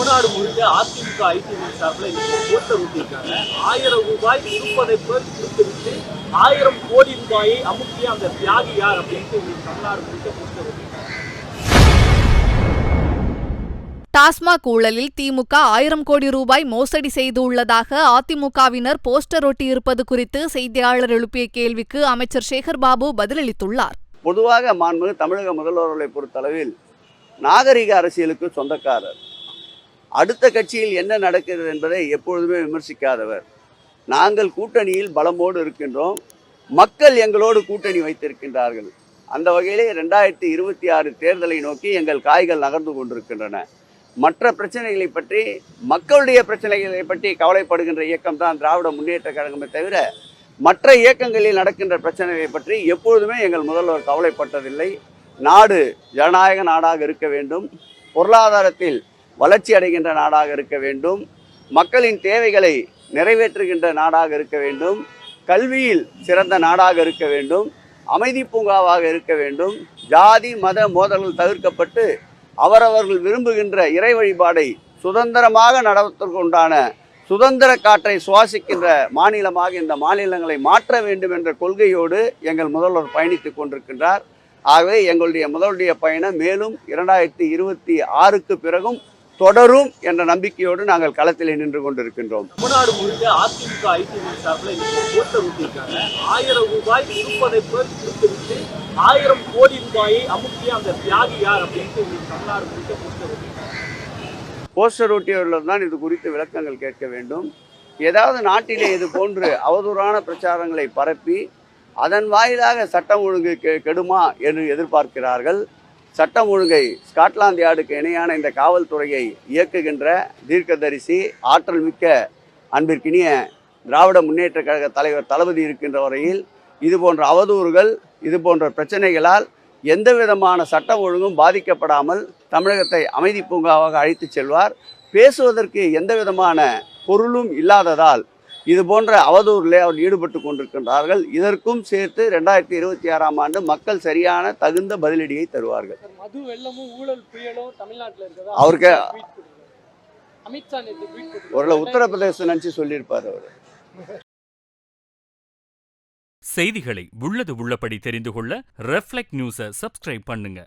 தமிழ்நாடு முழுக்க அதிமுக ஐடிவி சார்பில் போஸ்டர் ஒட்டியிருக்காங்க. 1000 ரூபாய் கொடுப்பதை போல் கொடுத்துவிட்டு 1000 கோடி ரூபாயை அமுக்கிய அந்த தியாகி யார் அப்படின்ட்டு தமிழ்நாடு முழுக்க போஸ்டர் ஒட்டியிருக்காங்க. டாஸ்மாக் ஊழலில் திமுக 1000 கோடி ரூபாய் மோசடி செய்துள்ளதாக அதிமுகவினர் போஸ்டர் ஒட்டியிருப்பது குறித்து செய்தியாளர் எழுப்பிய கேள்விக்கு அமைச்சர் சேகர்பாபு பதிலளித்துள்ளார். பொதுவாக மாண்புமிகு தமிழக முதல்வர்களை பொறுத்தளவில் நாகரிக அரசியலுக்கு சொந்தக்காரர். அடுத்த கட்சியில் என்ன நடக்கிறது என்பதை எப்பொழுதுமே விமர்சிக்காதவர். நாங்கள் கூட்டணியில் பலமோடு இருக்கின்றோம், மக்கள் எங்களோடு கூட்டணி வைத்திருக்கின்றார்கள். அந்த வகையிலே 2026 தேர்தலை நோக்கி எங்கள் காய்கள் நகர்ந்து கொண்டிருக்கின்றன. மற்ற பிரச்சனைகளை பற்றி, மக்களுடைய பிரச்சனைகளை பற்றி கவலைப்படுகின்ற இயக்கம் தான் திராவிட முன்னேற்ற கழகமே தவிர மற்ற இயக்கங்களில் நடக்கின்ற பிரச்சனைகளை பற்றி எப்பொழுதுமே எங்கள் முதல்வர் கவலைப்பட்டதில்லை. நாடு ஜனநாயக நாடாக இருக்க வேண்டும், பொருளாதாரத்தில் வளர்ச்சி அடைகின்ற நாடாக இருக்க வேண்டும், மக்களின் தேவைகளை நிறைவேற்றுகின்ற நாடாக இருக்க வேண்டும், கல்வியில் சிறந்த நாடாக இருக்க வேண்டும், அமைதி பூங்காவாக இருக்க வேண்டும், ஜாதி மத மோதல்கள் தவிர்க்கப்பட்டு அவரவர்கள் விரும்புகின்ற இறை வழிபாடை சுதந்திரமாக நடத்துவதற்குண்டான சுதந்திர காற்றை சுவாசிக்கின்ற மாநிலமாக இந்த மாநிலங்களை மாற்ற வேண்டும் என்ற கொள்கையோடு எங்கள் முதல்வர் பயணித்துக் கொண்டிருக்கின்றார். ஆகவே எங்களுடைய முதல்வருடைய பயணம் மேலும் 2026க்கு பிறகும் தொடரும் என்ற நம்பிக்கையோடு நாங்கள் களத்தில் நின்று கொண்டிருக்கின்றோம். தமிழ்நாடு முழுக்க அதிமுக ஐடிவி சார்பில் போஸ்டர் ஒட்டியிருக்காங்க. 1000 ரூபாய் கொடுப்பதை போல் கொடுத்துவிட்டு 1000 கோடி ரூபாயை அமுக்கிய அந்த தியாகி யார் அப்படின்ட்டு தமிழ்நாடு முழுக்க போஸ்டர் ஒட்டியிருக்காங்க. போஸ்டர் ஒட்டியவர்கள் தான் இது குறித்து விளக்கங்கள் கேட்க வேண்டும். ஏதாவது நாட்டிலே இது போன்று அவதூறான பிரச்சாரங்களை பரப்பி அதன் வாயிலாக சட்டம் ஒழுங்கு கெடுமா என்று எதிர்பார்க்கிறார்கள். சட்டம் ஒழுங்கை ஸ்காட்லாந்து யார்டுக்கு இணையான இந்த காவல்துறையை இயக்குகின்ற தீர்க்கதரிசி, ஆற்றல் மிக்க அன்பிற்கினிய திராவிட முன்னேற்ற கழக தலைவர் தளபதி இருக்கின்ற வரையில் இது போன்ற அவதூறுகள், இது போன்ற பிரச்சனைகளால் எந்த விதமான சட்டம் ஒழுங்கும் பாதிக்கப்படாமல் தமிழகத்தை அமைதி பூங்காவாக அழைத்து செல்வார். பேசுவதற்கு எந்த விதமான பொருளும் இல்லாததால் இது போன்ற அவதூறிலே அவர் ஈடுபட்டு கொண்டிருக்கின்றார்கள். இதற்கும் சேர்த்து 2026ஆம் ஆண்டு மக்கள் சரியான தகுந்த பதிலடியை தருவார்கள். மது வெள்ளமும் ஊழல் புயலும் தமிழ்நாட்டில் இருக்கிறதா அவருக்கு அமித்ஷா ஒரு உத்தரப்பிரதேசம் நினைச்சு சொல்லியிருப்பார் அவர். செய்திகளை உள்ளது உள்ளபடி தெரிந்து கொள்ள ரெஃப்ளெக்ட் நியூஸை சப்ஸ்கிரைப் பண்ணுங்க.